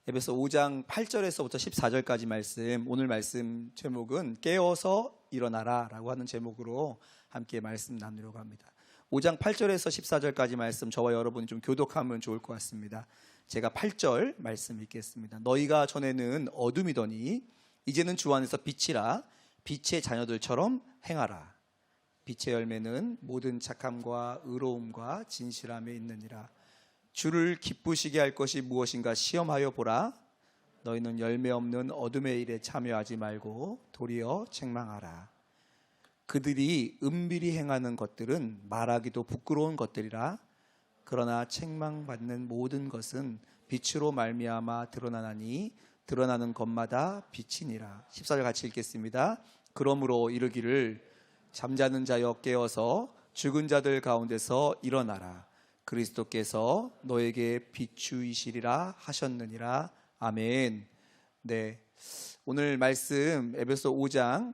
에베소 5장 8절에서부터 14절까지 말씀, 오늘 말씀 제목은 깨어서 일어나라 라고 하는 제목으로 함께 말씀 나누려고 합니다. 5장 8절에서 14절까지 말씀, 저와 여러분이 좀 교독하면 좋을 것 같습니다. 제가 8절 말씀 읽겠습니다. 너희가 전에는 어둠이더니 이제는 주 안에서 빛이라. 빛의 자녀들처럼 행하라. 빛의 열매는 모든 착함과 의로움과 진실함에 있느니라. 주를 기쁘시게 할 것이 무엇인가 시험하여 보라. 너희는 열매 없는 어둠의 일에 참여하지 말고 도리어 책망하라. 그들이 은밀히 행하는 것들은 말하기도 부끄러운 것들이라. 그러나 책망받는 모든 것은 빛으로 말미암아 드러나나니 드러나는 것마다 빛이니라. 14절 같이 읽겠습니다. 그러므로 이르기를 잠자는 자여 깨어서 죽은 자들 가운데서 일어나라. 그리스도께서 너에게 비추이시리라 하셨느니라. 아멘. 네, 오늘 말씀 에베소 5장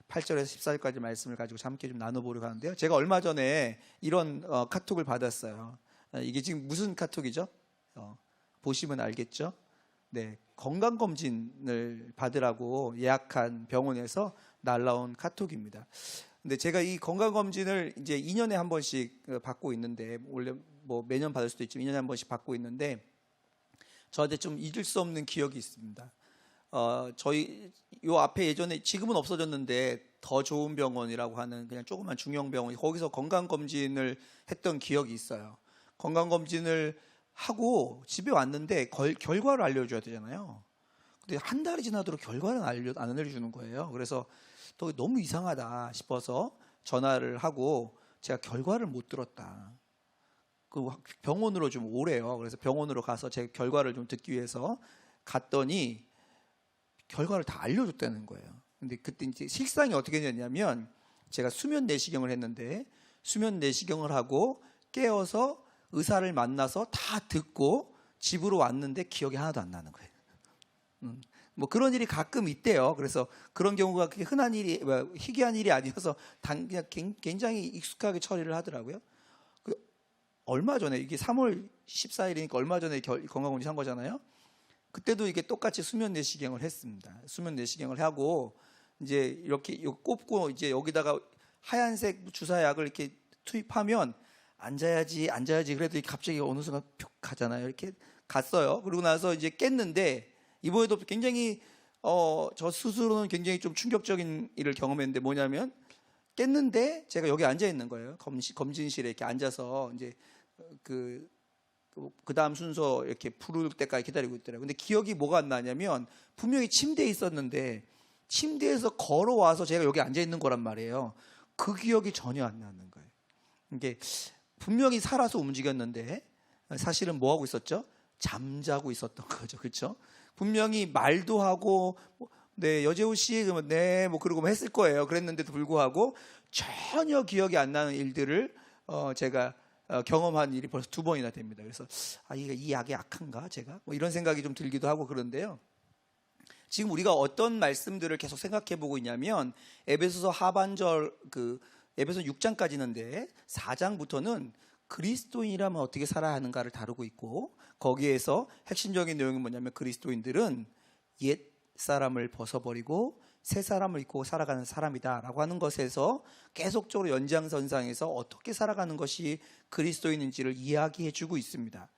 8절에서 14절까지 말씀을 가지고 함께 좀 나눠보려고 하는데요. 제가 얼마 전에 이런 카톡을 받았어요. 이게 지금 무슨 카톡이죠? 보시면 알겠죠? 네, 건강검진을 받으라고 예약한 병원에서 날라온 카톡입니다. 근데 제가 이 건강검진을 이제 2년에 한 번씩 받고 있는데, 원래 뭐 매년 받을 수도 있지만 2년에 한 번씩 받고 있는데, 저한테 좀 잊을 수 없는 기억이 있습니다. 저희 요 앞에 예전에, 지금은 없어졌는데 더 좋은 병원이라고 하는 그냥 조그만 중형병원, 거기서 건강검진을 했던 기억이 있어요. 건강검진을 하고 집에 왔는데 결과를 알려줘야 되잖아요. 근데 한 달이 지나도록 결과를 안 알려주는 거예요. 그래서 또 너무 이상하다 싶어서 전화를 하고, 제가 결과를 못 들었다. 그 병원으로 좀 오래요. 그래서 병원으로 가서 제 결과를 좀 듣기 위해서 갔더니 결과를 다 알려줬다는 거예요. 근데 그때 이제 실상이 어떻게 됐냐면, 제가 수면 내시경을 했는데, 수면 내시경을 하고 깨어서 의사를 만나서 다 듣고 집으로 왔는데 기억이 하나도 안 나는 거예요. 뭐 그런 일이 가끔 있대요. 그래서 그런 경우가 그렇게 흔한 일이, 희귀한 일이 아니어서 그냥 굉장히 익숙하게 처리를 하더라고요. 얼마 전에, 이게 3월 14일이니까 얼마 전에 건강검진 한 거잖아요. 그때도 이게 똑같이 수면 내시경을 했습니다. 수면 내시경을 하고 이제 이렇게 꼽고, 이제 여기다가 하얀색 주사약을 이렇게 투입하면 앉아야지 그래도 갑자기 어느 순간 푹 가잖아요. 이렇게 갔어요. 그러고 나서 이제 깼는데, 이번에도 굉장히 저 스스로는 굉장히 좀 충격적인 일을 경험했는데, 뭐냐면 깼는데 제가 여기 앉아 있는 거예요. 검진실에 이렇게 앉아서 이제 그 다음 순서 이렇게 부를 때까지 기다리고 있더라고요. 근데 기억이 뭐가 안 나냐면, 분명히 침대에 있었는데 침대에서 걸어와서 제가 여기 앉아 있는 거란 말이에요. 그 기억이 전혀 안 나는 거예요. 이게 분명히 살아서 움직였는데 사실은 뭐 하고 있었죠? 잠자고 있었던 거죠. 그렇죠? 분명히 말도 하고, 네, 여재우 씨, 그러면 네, 뭐 그러고 했을 거예요. 그랬는데도 불구하고 전혀 기억이 안 나는 일들을 제가 경험한 일이 벌써 2번이나 됩니다. 그래서 이 약이 약한가 제가? 뭐 이런 생각이 좀 들기도 하고 그런데요. 지금 우리가 어떤 말씀들을 계속 생각해 보고 있냐면, 에베소서 하반절, 에베소 6장까지는데 4장부터는 그리스도인이라면 어떻게 살아야 하는가를 다루고 있고, 거기에서 핵심적인 내용이 뭐냐면, 그리스도인들은 옛 사람을 벗어버리고 새 사람을 입고 살아가는 사람이다 라고 하는 것에서 계속적으로 연장선상에서 어떻게 살아가는 것이 그리스도인인지를 이야기해 주고 있습니다.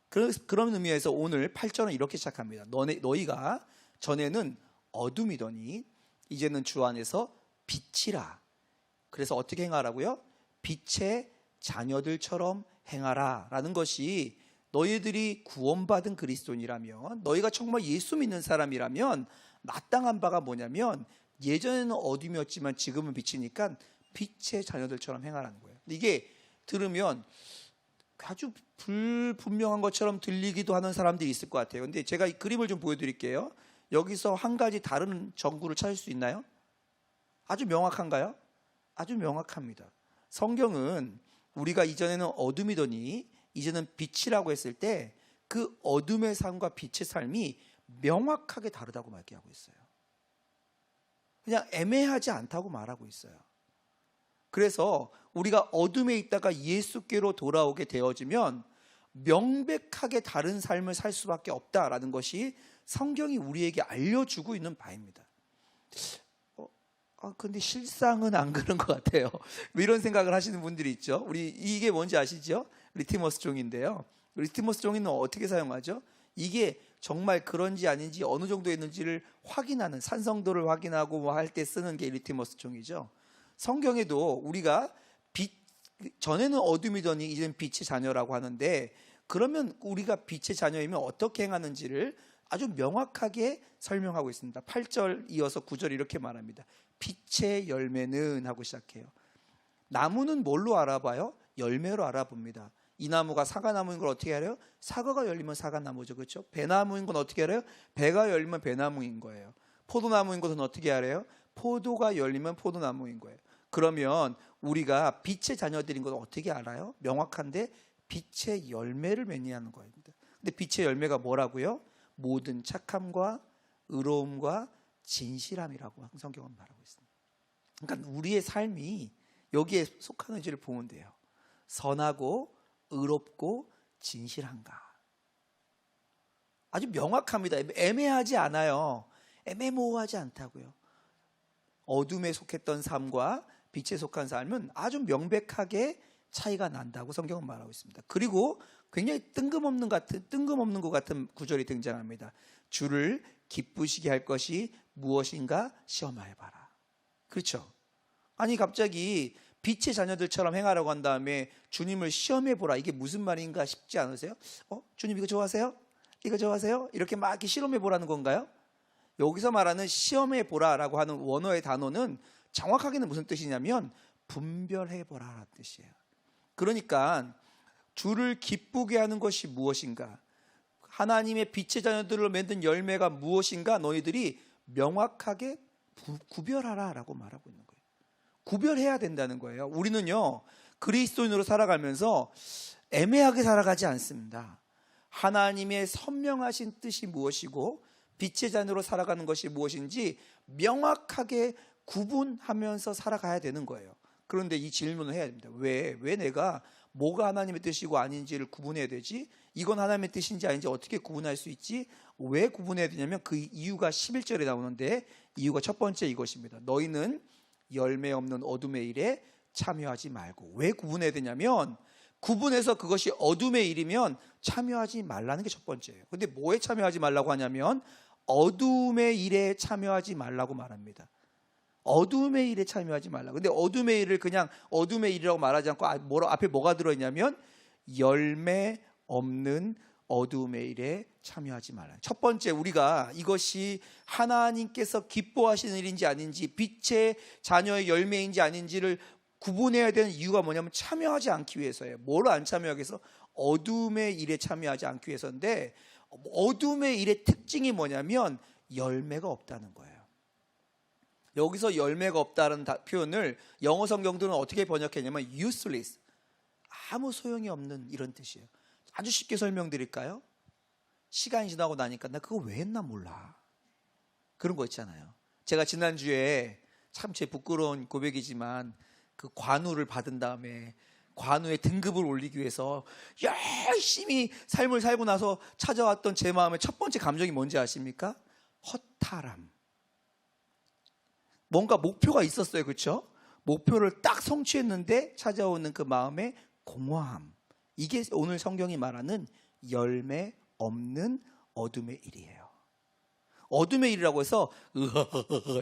그런 의미에서 오늘 8절은 이렇게 시작합니다. 너희가 전에는 어둠이더니 이제는 주 안에서 빛이라. 그래서 어떻게 행하라고요? 빛의 자녀들처럼 행하라 라는 것이, 너희들이 구원받은 그리스도인이라면, 너희가 정말 예수 믿는 사람이라면 마땅한 바가 뭐냐면, 예전에는 어둠이었지만 지금은 빛이니까 빛의 자녀들처럼 행하라는 거예요. 이게 들으면 아주 불분명한 것처럼 들리기도 하는 사람들이 있을 것 같아요. 근데 제가 이 그림을 좀 보여드릴게요. 여기서 한 가지 다른 정구를 찾을 수 있나요? 아주 명확한가요? 아주 명확합니다. 성경은 우리가 이전에는 어둠이더니 이제는 빛이라고 했을 때, 그 어둠의 삶과 빛의 삶이 명확하게 다르다고 말하고 있어요. 그냥 애매하지 않다고 말하고 있어요. 그래서 우리가 어둠에 있다가 예수께로 돌아오게 되어지면 명백하게 다른 삶을 살 수밖에 없다라는 것이 성경이 우리에게 알려주고 있는 바입니다. 근데 실상은 안 그런 것 같아요. 이런 생각을 하시는 분들이 있죠. 우리 이게 뭔지 아시죠? 리트머스 종인데요. 리트머스 종이는 어떻게 사용하죠? 이게 정말 그런지 아닌지 어느 정도 있는지를 확인하는, 산성도를 확인하고 뭐 할 때 쓰는 게 리트머스 종이죠. 성경에도 우리가 전에는 어둠이더니 이제는 빛의 자녀라고 하는데, 그러면 우리가 빛의 자녀이면 어떻게 행하는지를 아주 명확하게 설명하고 있습니다. 8절 이어서 9절 이렇게 말합니다. 빛의 열매는 하고 시작해요. 나무는 뭘로 알아봐요? 열매로 알아봅니다. 이 나무가 사과나무인 걸 어떻게 알아요? 사과가 열리면 사과나무죠, 그렇죠? 배나무인 건 어떻게 알아요? 배가 열리면 배나무인 거예요. 포도나무인 것은 어떻게 알아요? 포도가 열리면 포도나무인 거예요. 그러면 우리가 빛의 자녀들인 건 어떻게 알아요? 명확한데 빛의 열매를 맺냐는 거입니다. 근데 빛의 열매가 뭐라고요? 모든 착함과 의로움과 진실함이라고 성경은 말하고 있습니다. 그러니까 우리의 삶이 여기에 속하는지를 보면 돼요. 선하고 의롭고 진실한가? 아주 명확합니다. 애매하지 않아요. 애매모호하지 않다고요. 어둠에 속했던 삶과 빛에 속한 삶은 아주 명백하게 차이가 난다고 성경은 말하고 있습니다. 그리고 굉장히 뜬금없는 것 같은 구절이 등장합니다. 주를 기쁘시게 할 것이 무엇인가 시험해봐라. 그렇죠? 아니 갑자기 빛의 자녀들처럼 행하라고 한 다음에 주님을 시험해보라, 이게 무슨 말인가 싶지 않으세요? 주님 이거 좋아하세요? 이거 좋아하세요? 이렇게 막 이렇게 실험해보라는 건가요? 여기서 말하는 시험해보라라고 하는 원어의 단어는 정확하게는 무슨 뜻이냐면 분별해보라라는 뜻이에요. 그러니까 주를 기쁘게 하는 것이 무엇인가, 하나님의 빛의 자녀들로 만든 열매가 무엇인가 너희들이 명확하게 구별하라라고 말하고 있는 거예요. 구별해야 된다는 거예요. 우리는요, 그리스도인으로 살아가면서 애매하게 살아가지 않습니다. 하나님의 선명하신 뜻이 무엇이고 빛의 자녀로 살아가는 것이 무엇인지 명확하게 구분하면서 살아가야 되는 거예요. 그런데 이 질문을 해야 됩니다. 왜 내가 뭐가 하나님의 뜻이고 아닌지를 구분해야 되지? 이건 하나님의 뜻인지 아닌지 어떻게 구분할 수 있지? 왜 구분해야 되냐면 그 이유가 11절에 나오는데, 이유가 첫 번째 이것입니다. 너희는 열매 없는 어둠의 일에 참여하지 말고. 왜 구분해야 되냐면 구분해서 그것이 어둠의 일이면 참여하지 말라는 게 첫 번째예요. 근데 뭐에 참여하지 말라고 하냐면 어둠의 일에 참여하지 말라고 말합니다. 어둠의 일에 참여하지 말라. 근데 어둠의 일을 그냥 어둠의 일이라고 말하지 않고 앞에 뭐가 들어있냐면 열매 없는 어둠의 일에 참여하지 말라. 첫 번째, 우리가 이것이 하나님께서 기뻐하시는 일인지 아닌지, 빛의 자녀의 열매인지 아닌지를 구분해야 되는 이유가 뭐냐면 참여하지 않기 위해서예요. 뭘 안 참여하기 위해서? 어둠의 일에 참여하지 않기 위해서인데, 어둠의 일의 특징이 뭐냐면 열매가 없다는 거예요. 여기서 열매가 없다는 표현을 영어 성경들은 어떻게 번역했냐면 useless, 아무 소용이 없는, 이런 뜻이에요. 아주 쉽게 설명드릴까요? 시간이 지나고 나니까 나 그거 왜 했나 몰라, 그런 거 있잖아요. 제가 지난주에 참 제 부끄러운 고백이지만 그 관우를 받은 다음에 관우의 등급을 올리기 위해서 열심히 삶을 살고 나서 찾아왔던 제 마음의 첫 번째 감정이 뭔지 아십니까? 허탈함. 뭔가 목표가 있었어요, 그렇죠? 목표를 딱 성취했는데 찾아오는 그 마음의 공허함. 이게 오늘 성경이 말하는 열매 없는 어둠의 일이에요. 어둠의 일이라고 해서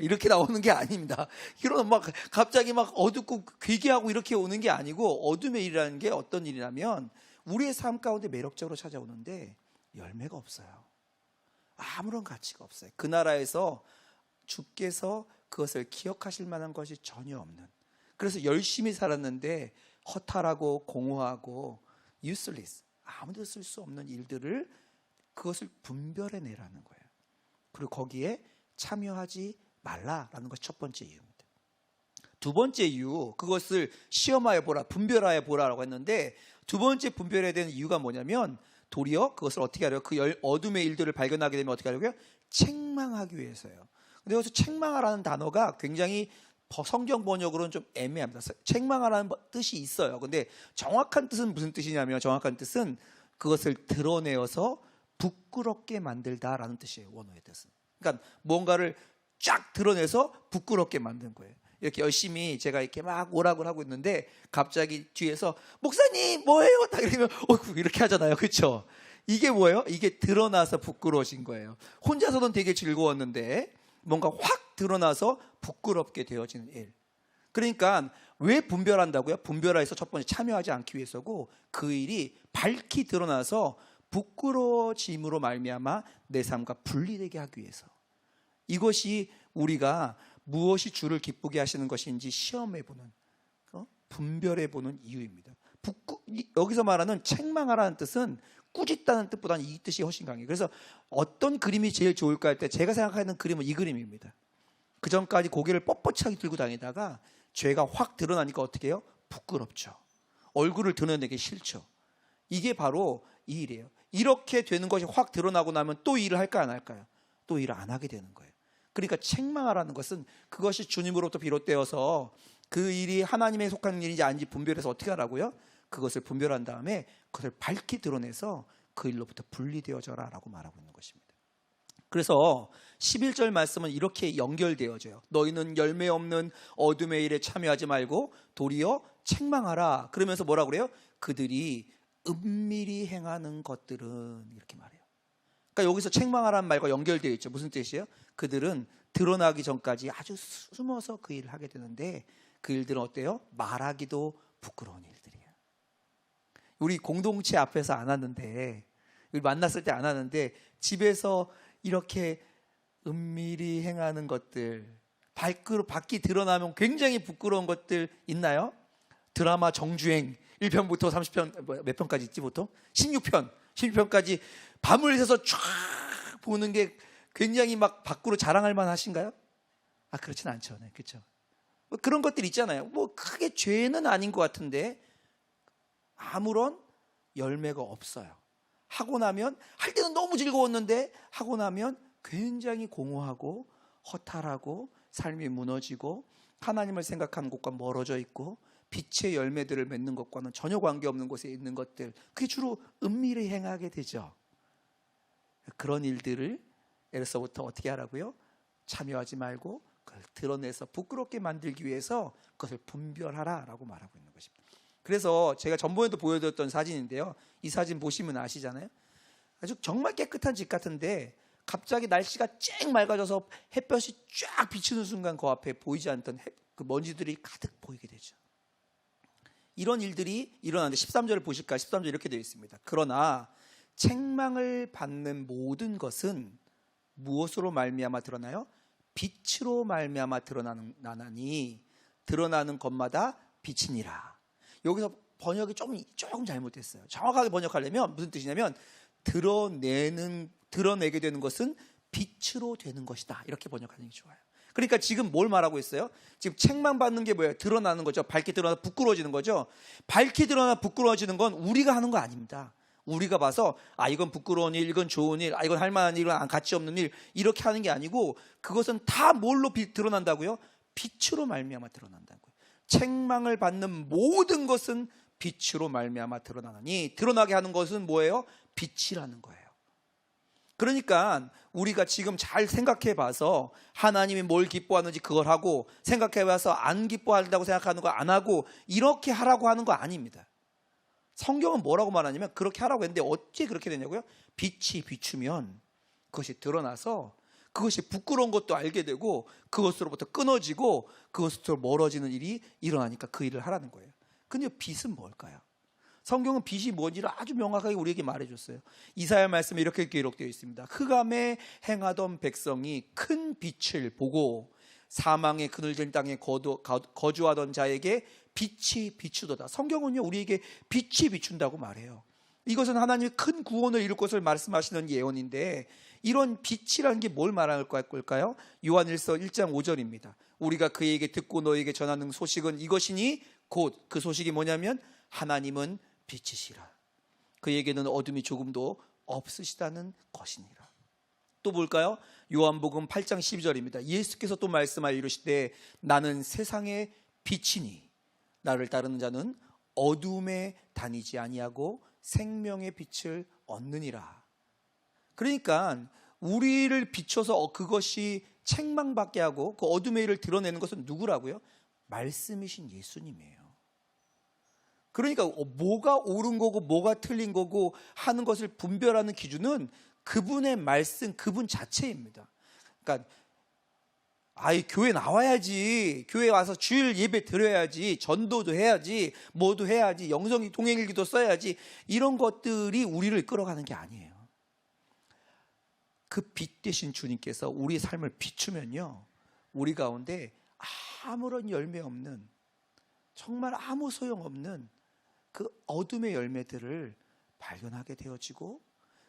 이렇게 나오는 게 아닙니다. 이런 막 갑자기 막 어둡고 괴기하고 이렇게 오는 게 아니고, 어둠의 일이라는 게 어떤 일이냐면 우리의 삶 가운데 매력적으로 찾아오는데 열매가 없어요. 아무런 가치가 없어요. 그 나라에서 주께서 그것을 기억하실 만한 것이 전혀 없는, 그래서 열심히 살았는데 허탈하고 공허하고 useless, 아무데도 쓸 수 없는 일들을, 그것을 분별해내라는 거예요. 그리고 거기에 참여하지 말라라는 것이 첫 번째 이유입니다. 두 번째 이유, 그것을 시험하여 보라, 분별하여 보라라고 했는데, 두 번째 분별해야 되는 이유가 뭐냐면 도리어 그것을 어떻게 하려고, 그 어둠의 일들을 발견하게 되면 어떻게 하려고요? 책망하기 위해서요. 근데 여기서 책망하라는 단어가 굉장히 성경 번역으로는 좀 애매합니다. 책망하라는 뜻이 있어요. 근데 정확한 뜻은 무슨 뜻이냐면, 정확한 뜻은 그것을 드러내어서 부끄럽게 만들다라는 뜻이에요. 원어의 뜻은. 그러니까 뭔가를 쫙 드러내서 부끄럽게 만든 거예요. 이렇게 열심히 제가 이렇게 막 오락을 하고 있는데 갑자기 뒤에서 목사님 뭐예요? 딱 이러면 이렇게 하잖아요. 그렇죠? 이게 뭐예요? 이게 드러나서 부끄러워진 거예요. 혼자서는 되게 즐거웠는데 뭔가 확 드러나서 부끄럽게 되어지는 일. 그러니까 왜 분별한다고요? 분별해서 첫 번째 참여하지 않기 위해서고, 그 일이 밝히 드러나서 부끄러워짐으로 말미암아 내 삶과 분리되게 하기 위해서. 이것이 우리가 무엇이 주를 기쁘게 하시는 것인지 시험해보는, 분별해보는 이유입니다. 여기서 말하는 책망하라는 뜻은 꾸짖다는 뜻보다는 이 뜻이 훨씬 강해요. 그래서 어떤 그림이 제일 좋을까 할 때 제가 생각하는 그림은 이 그림입니다. 그 전까지 고개를 뻣뻣하게 들고 다니다가 죄가 확 드러나니까 어떻게 해요? 부끄럽죠. 얼굴을 드러내기 싫죠. 이게 바로 이 일이에요. 이렇게 되는 것이 확 드러나고 나면 또 일을 할까요, 안 할까요? 또 일을 안 하게 되는 거예요. 그러니까 책망하라는 것은 그것이 주님으로부터 비롯되어서 그 일이 하나님에 속한 일인지 아닌지 분별해서 어떻게 하라고요? 그것을 분별한 다음에 그것을 밝히 드러내서 그 일로부터 분리되어져라 라고 말하고 있는 것입니다. 그래서 11절 말씀은 이렇게 연결되어져요. 너희는 열매 없는 어둠의 일에 참여하지 말고 도리어 책망하라. 그러면서 뭐라 그래요? 그들이 은밀히 행하는 것들은, 이렇게 말해요. 그러니까 여기서 책망하라는 말과 연결되어 있죠. 무슨 뜻이에요? 그들은 드러나기 전까지 아주 숨어서 그 일을 하게 되는데 그 일들은 어때요? 말하기도 부끄러운 일들이에요. 우리 공동체 앞에서 안 하는데, 우리 만났을 때 안 하는데 집에서 이렇게 은밀히 행하는 것들, 밖이 드러나면 굉장히 부끄러운 것들 있나요? 드라마 정주행 1편부터 30편, 몇 편까지 있지 보통? 16편까지 밤을 새서 쫙 보는 게 굉장히 막 밖으로 자랑할 만하신가요? 그렇진 않죠. 네, 그렇죠. 그런 것들 있잖아요. 뭐 크게 죄는 아닌 것 같은데 아무런 열매가 없어요. 하고 나면, 할 때는 너무 즐거웠는데 하고 나면 굉장히 공허하고 허탈하고 삶이 무너지고 하나님을 생각하는 곳과 멀어져 있고 빛의 열매들을 맺는 것과는 전혀 관계없는 곳에 있는 것들, 그게 주로 은밀히 행하게 되죠. 그런 일들을 에서부터 어떻게 하라고요? 참여하지 말고 그걸 드러내서 부끄럽게 만들기 위해서 그것을 분별하라 라고 말하고 있는 것입니다. 그래서 제가 전번에도 보여드렸던 사진인데요, 이 사진 보시면 아시잖아요. 아주 정말 깨끗한 집 같은데 갑자기 날씨가 쨍 맑아져서 햇볕이 쫙 비치는 순간 그 앞에 보이지 않던 그 먼지들이 가득 보이게 되죠. 이런 일들이 일어나는데 13절을 보실까요? 13절 이렇게 되어 있습니다. 그러나 책망을 받는 모든 것은 무엇으로 말미암아 드러나요? 빛으로 말미암아 드러나나니 드러나는 것마다 빛이니라. 여기서 번역이 조금 잘못됐어요. 정확하게 번역하려면 무슨 뜻이냐면 드러내게 되는 것은 빛으로 되는 것이다, 이렇게 번역하는 게 좋아요. 그러니까 지금 뭘 말하고 있어요? 지금 책망받는 게 뭐예요? 드러나는 거죠. 밝게 드러나 부끄러워지는 거죠. 밝게 드러나 부끄러워지는 건 우리가 하는 거 아닙니다. 우리가 봐서 이건 부끄러운 일, 이건 좋은 일, 이건 할 만한 일, 이건 가치 없는 일, 이렇게 하는 게 아니고 그것은 다 뭘로 드러난다고요? 빛으로 말미암아 드러난다고요. 책망을 받는 모든 것은 빛으로 말미암아 드러나니, 드러나게 하는 것은 뭐예요? 빛이라는 거예요. 그러니까 우리가 지금 잘 생각해 봐서 하나님이 뭘 기뻐하는지 그걸 하고, 생각해 봐서 안 기뻐한다고 생각하는 거 안 하고, 이렇게 하라고 하는 거 아닙니다. 성경은 뭐라고 말하냐면 그렇게 하라고 했는데 어떻게 그렇게 되냐고요? 빛이 비추면 그것이 드러나서 그것이 부끄러운 것도 알게 되고 그것으로부터 끊어지고 그것으로 멀어지는 일이 일어나니까 그 일을 하라는 거예요. 근데 빛은 뭘까요? 성경은 빛이 뭔지를 아주 명확하게 우리에게 말해줬어요. 이사야 말씀에 이렇게 기록되어 있습니다. 흑암에 행하던 백성이 큰 빛을 보고 사망의 그늘진 땅에 거주하던 자에게 빛이 비추도다. 성경은요, 우리에게 빛이 비춘다고 말해요. 이것은 하나님의 큰 구원을 이룰 것을 말씀하시는 예언인데, 이런 빛이라는 게 뭘 말할 걸까요? 요한일서 1장 5절입니다. 우리가 그에게 듣고 너에게 전하는 소식은 이것이니 곧, 그 소식이 뭐냐면 하나님은 빛이시라. 그에게는 어둠이 조금도 없으시다는 것이니라. 또 볼까요? 요한복음 8장 12절입니다. 예수께서 또 말씀하여 이르시되 나는 세상의 빛이니 나를 따르는 자는 어둠에 다니지 아니하고 생명의 빛을 얻느니라. 그러니까 우리를 비춰서 그것이 책망받게 하고 그 어둠의 일을 드러내는 것은 누구라고요? 말씀이신 예수님이에요. 그러니까 뭐가 옳은 거고 뭐가 틀린 거고 하는 것을 분별하는 기준은 그분의 말씀, 그분 자체입니다. 그러니까 교회 나와야지, 교회 와서 주일 예배 드려야지, 전도도 해야지, 뭐도 해야지, 영성이 동행일기도 써야지, 이런 것들이 우리를 이끌어가는 게 아니에요. 그 빛 대신 주님께서 우리의 삶을 비추면요, 우리 가운데 아무런 열매 없는, 정말 아무 소용없는 그 어둠의 열매들을 발견하게 되어지고,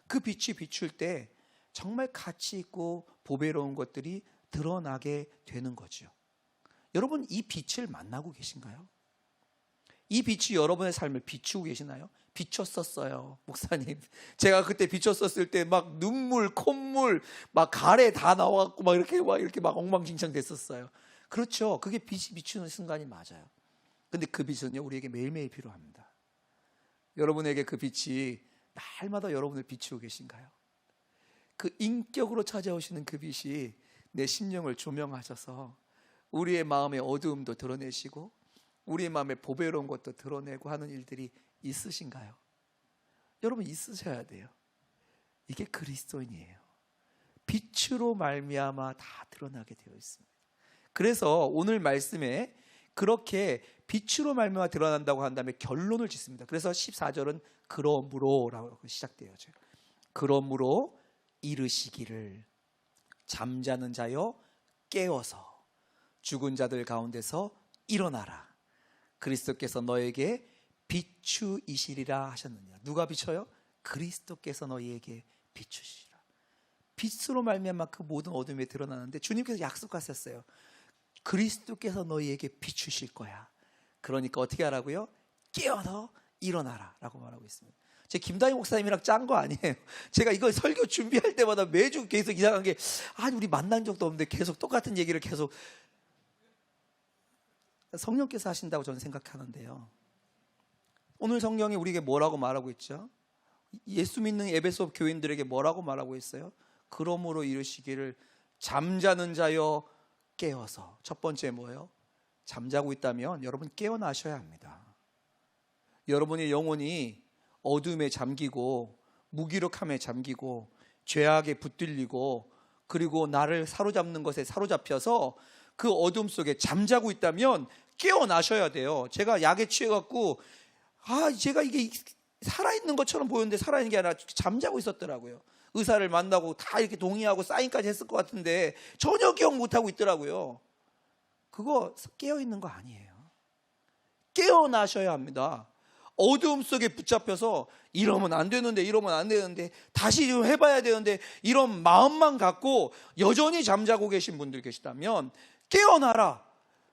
그 빛이 비출 때 정말 가치 있고 보배로운 것들이 드러나게 되는 거죠. 여러분, 이 빛을 만나고 계신가요? 이 빛이 여러분의 삶을 비추고 계시나요? 비췄었어요, 목사님. 제가 그때 비췄었을 때 막 눈물, 콧물, 막 가래 다 나와갖고 막 이렇게 엉망진창 됐었어요. 그렇죠. 그게 빛이 비추는 순간이 맞아요. 근데 그 빛은요, 우리에게 매일매일 필요합니다. 여러분에게 그 빛이 날마다 여러분을 비추고 계신가요? 그 인격으로 찾아오시는 그 빛이 내 심령을 조명하셔서 우리의 마음의 어두움도 드러내시고 우리의 마음의 보배로운 것도 드러내고 하는 일들이 있으신가요? 여러분, 있으셔야 돼요. 이게 그리스도인이에요. 빛으로 말미암아 다 드러나게 되어 있습니다. 그래서 오늘 말씀에 그렇게 빛으로 말미암아 드러난다고 한 다음에 결론을 짓습니다. 그래서 14절은 그러므로라고 시작되어져요. 그러므로 이르시기를 잠자는 자여 깨어서 죽은 자들 가운데서 일어나라. 그리스도께서 너에게 비추이시리라 하셨느니라. 누가 비춰요? 그리스도께서 너희에게 비추시리라. 빛으로 말미암아 그 모든 어둠에 드러나는데 주님께서 약속하셨어요. 그리스도께서 너희에게 비추실 거야. 그러니까 어떻게 하라고요? 깨어서 일어나라 라고 말하고 있습니다. 제 김다희 목사님이랑 짠 거 아니에요. 제가 이거 설교 준비할 때마다 매주 계속 이상한 게, 우리 만난 적도 없는데 계속 똑같은 얘기를 계속 성령께서 하신다고 저는 생각하는데요. 오늘 성경이 우리에게 뭐라고 말하고 있죠? 예수 믿는 에베소 교인들에게 뭐라고 말하고 있어요? 그러므로 이르시기를 잠자는 자여 깨어서. 첫 번째 뭐예요? 잠자고 있다면 여러분 깨어나셔야 합니다. 여러분의 영혼이 어둠에 잠기고 무기력함에 잠기고 죄악에 붙들리고 그리고 나를 사로잡는 것에 사로잡혀서 그 어둠 속에 잠자고 있다면 깨어나셔야 돼요. 제가 약에 취해갖고 제가 이게 살아있는 것처럼 보였는데 살아있는 게 아니라 잠자고 있었더라고요. 의사를 만나고 다 이렇게 동의하고 사인까지 했을 것 같은데 전혀 기억 못하고 있더라고요. 그거 깨어있는 거 아니에요. 깨어나셔야 합니다. 어두움 속에 붙잡혀서 이러면 안 되는데 다시 좀 해봐야 되는데 이런 마음만 갖고 여전히 잠자고 계신 분들 계시다면 깨어나라.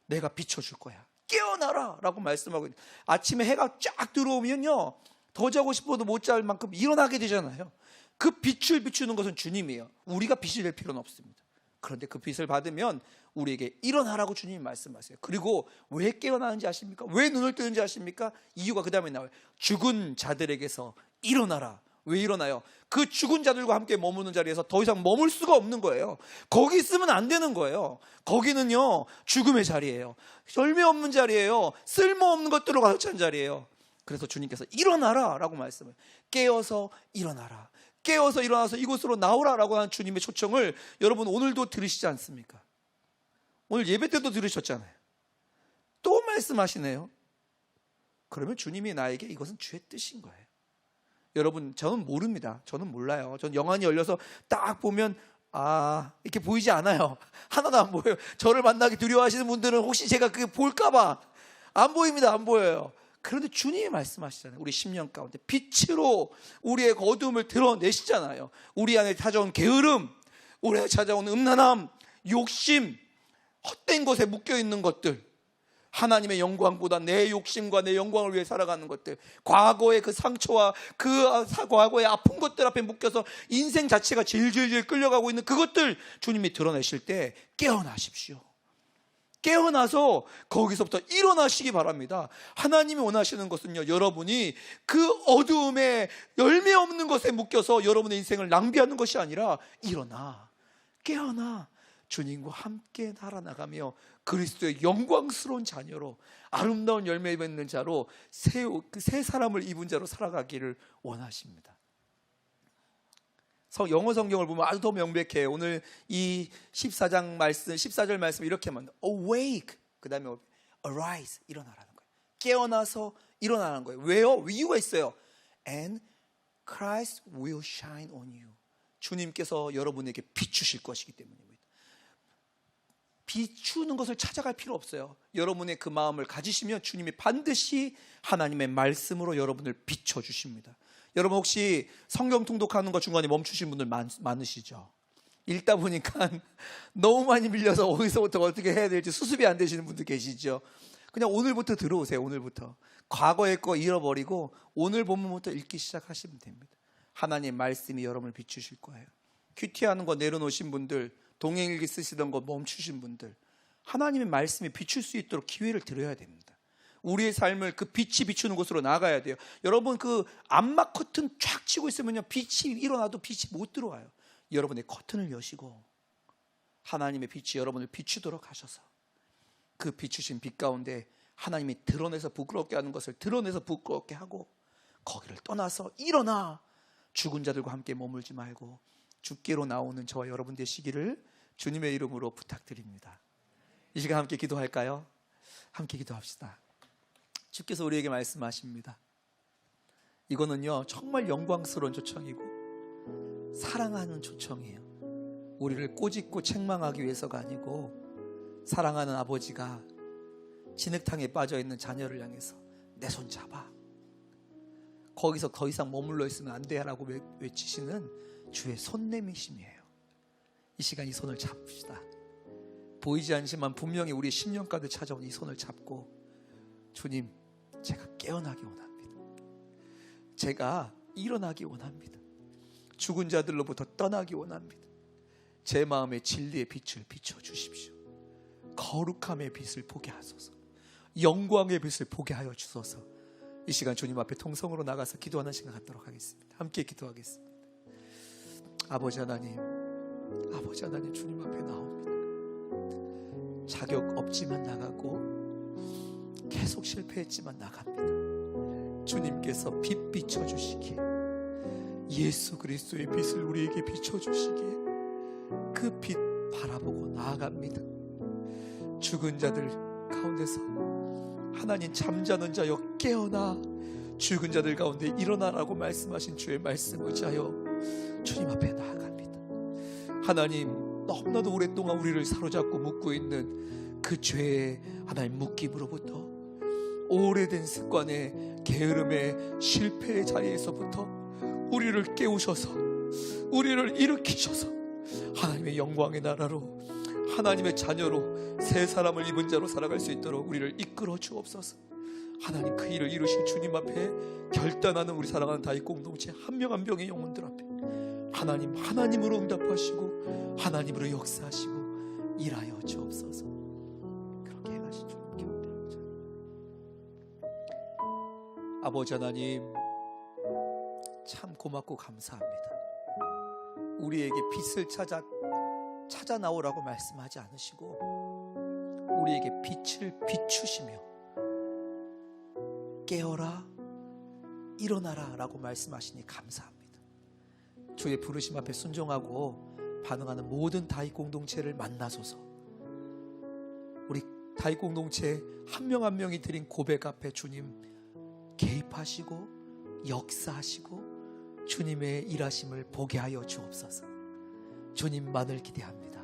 내가 비춰줄 거야. 깨어나라 라고 말씀하고, 아침에 해가 쫙 들어오면요, 더 자고 싶어도 못 잘 만큼 일어나게 되잖아요. 그 빛을 비추는 것은 주님이에요. 우리가 빛이 될 필요는 없습니다. 그런데 그 빛을 받으면 우리에게 일어나라고 주님이 말씀하세요. 그리고 왜 깨어나는지 아십니까? 왜 눈을 뜨는지 아십니까? 이유가 그 다음에 나와요. 죽은 자들에게서 일어나라. 왜 일어나요? 그 죽은 자들과 함께 머무는 자리에서 더 이상 머물 수가 없는 거예요. 거기 있으면 안 되는 거예요. 거기는요, 죽음의 자리예요. 열매 없는 자리예요. 쓸모없는 것들로 가득 찬 자리예요. 그래서 주님께서 일어나라 라고 말씀을, 깨어서 일어나라, 깨어서 일어나서 이곳으로 나오라라고 하는 주님의 초청을 여러분 오늘도 들으시지 않습니까? 오늘 예배 때도 들으셨잖아요. 또 말씀하시네요. 그러면 주님이 나에게 이것은 주의 뜻인 거예요. 여러분, 저는 모릅니다. 저는 몰라요. 전 영안이 열려서 딱 보면 이렇게 보이지 않아요. 하나도 안 보여요. 저를 만나기 두려워하시는 분들은 혹시 제가 그게 볼까봐 안 보입니다. 안 보여요. 그런데 주님이 말씀하시잖아요. 우리 심령 가운데 빛으로 우리의 어두움을 드러내시잖아요. 우리 안에 찾아온 게으름, 우리 안에 찾아온 음란함, 욕심, 헛된 것에 묶여있는 것들, 하나님의 영광보다 내 욕심과 내 영광을 위해 살아가는 것들, 과거의 그 상처와 그 과거의 아픈 것들 앞에 묶여서 인생 자체가 질질질 끌려가고 있는 그것들 주님이 드러내실 때 깨어나십시오. 깨어나서 거기서부터 일어나시기 바랍니다. 하나님이 원하시는 것은요, 여러분이 그 어두움에 열매 없는 것에 묶여서 여러분의 인생을 낭비하는 것이 아니라 일어나, 깨어나 주님과 함께 살아나가며 그리스도의 영광스러운 자녀로, 아름다운 열매 맺는 자로, 새 사람을 입은 자로 살아가기를 원하십니다. 영어 성경을 보면 아주 더 명백해요. 오늘 이 14장 말씀, 14절 말씀 이렇게 하면 awake, 그 다음에 arise, 일어나라는 거예요. 깨어나서 일어나는 거예요. 왜요? 이유가 있어요. And Christ will shine on you. 주님께서 여러분에게 비추실 것이기 때문입니다. 비추는 것을 찾아갈 필요 없어요. 여러분의 그 마음을 가지시면 주님이 반드시 하나님의 말씀으로 여러분을 비춰주십니다. 여러분 혹시 성경 통독하는 거 중간에 멈추신 분들 많으시죠? 읽다 보니까 너무 많이 밀려서 어디서부터 어떻게 해야 될지 수습이 안 되시는 분들 계시죠? 그냥 오늘부터 들어오세요. 오늘부터 과거의 거 잃어버리고 오늘 본문부터 읽기 시작하시면 됩니다. 하나님의 말씀이 여러분을 비추실 거예요. 큐티하는 거 내려놓으신 분들, 동행일기 쓰시던 거 멈추신 분들, 하나님의 말씀이 비출 수 있도록 기회를 드려야 됩니다. 우리의 삶을 그 빛이 비추는 곳으로 나가야 돼요. 여러분 그 암막 커튼 쫙 치고 있으면요, 빛이 일어나도 빛이 못 들어와요. 여러분의 커튼을 여시고 하나님의 빛이 여러분을 비추도록 하셔서 그 비추신 빛 가운데 하나님이 드러내서 부끄럽게 하는 것을 드러내서 부끄럽게 하고 거기를 떠나서 일어나 죽은 자들과 함께 머물지 말고 죽게로 나오는 저와 여러분 되시기를 주님의 이름으로 부탁드립니다. 이 시간 함께 기도할까요? 함께 기도합시다. 주께서 우리에게 말씀하십니다. 이거는요 정말 영광스러운 초청이고 사랑하는 초청이에요. 우리를 꼬집고 책망하기 위해서가 아니고 사랑하는 아버지가 진흙탕에 빠져있는 자녀를 향해서 내 손 잡아, 거기서 더 이상 머물러 있으면 안 돼 라고 외치시는 주의 손내미심이에요. 이 시간 이 손을 잡읍시다. 보이지 않지만 분명히 우리 10년 가득 찾아온 이 손을 잡고 주님, 제가 깨어나기 원합니다. 제가 일어나기 원합니다. 죽은 자들로부터 떠나기 원합니다. 제 마음의 진리의 빛을 비춰주십시오. 거룩함의 빛을 보게 하소서. 영광의 빛을 보게 하여 주소서. 이 시간 주님 앞에 통성으로 나가서 기도하는 시간 갖도록 하겠습니다. 함께 기도하겠습니다. 아버지 하나님 주님 앞에 나옵니다. 자격 없지만 나가고 계속 실패했지만 나갑니다. 주님께서 빛 비춰주시기에, 예수 그리스도의 빛을 우리에게 비춰주시기에 그 빛 바라보고 나아갑니다. 죽은 자들 가운데서 하나님 잠자는 자여 깨어나 죽은 자들 가운데 일어나라고 말씀하신 주의 말씀 의지하여 주님 앞에 나아갑니다. 하나님, 너무나도 오랫동안 우리를 사로잡고 묶고 있는 그 죄의 하나님 묶임으로부터, 오래된 습관의 게으름의 실패의 자리에서부터 우리를 깨우셔서 우리를 일으키셔서 하나님의 영광의 나라로, 하나님의 자녀로, 새 사람을 입은 자로 살아갈 수 있도록 우리를 이끌어 주옵소서. 하나님, 그 일을 이루실 주님 앞에 결단하는 우리 사랑하는 다윗 공동체 한 명 한 명의 영혼들 앞에 하나님, 하나님으로 응답하시고 하나님으로 역사하시고 일하여 주옵소서. 그렇게 행하신 주님께 감사합니다. 아버지 하나님, 참 고맙고 감사합니다. 우리에게 빛을 찾아 나오라고 말씀하지 않으시고 우리에게 빛을 비추시며 깨어라, 일어나라 라고 말씀하시니 감사합니다. 주의 부르심 앞에 순종하고 반응하는 모든 다윗 공동체를 만나소서. 우리 다윗 공동체 한 명 한 명이 드린 고백 앞에 주님 개입하시고 역사하시고 주님의 일하심을 보게 하여 주옵소서. 주님만을 기대합니다.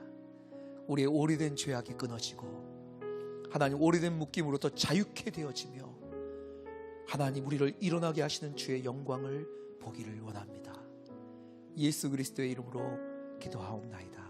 우리의 오래된 죄악이 끊어지고 하나님, 오래된 묶임으로부터 자유케 되어지며 하나님, 우리를 일어나게 하시는 주의 영광을 보기를 원합니다. 예수 그리스도의 이름으로 기도하옵나이다.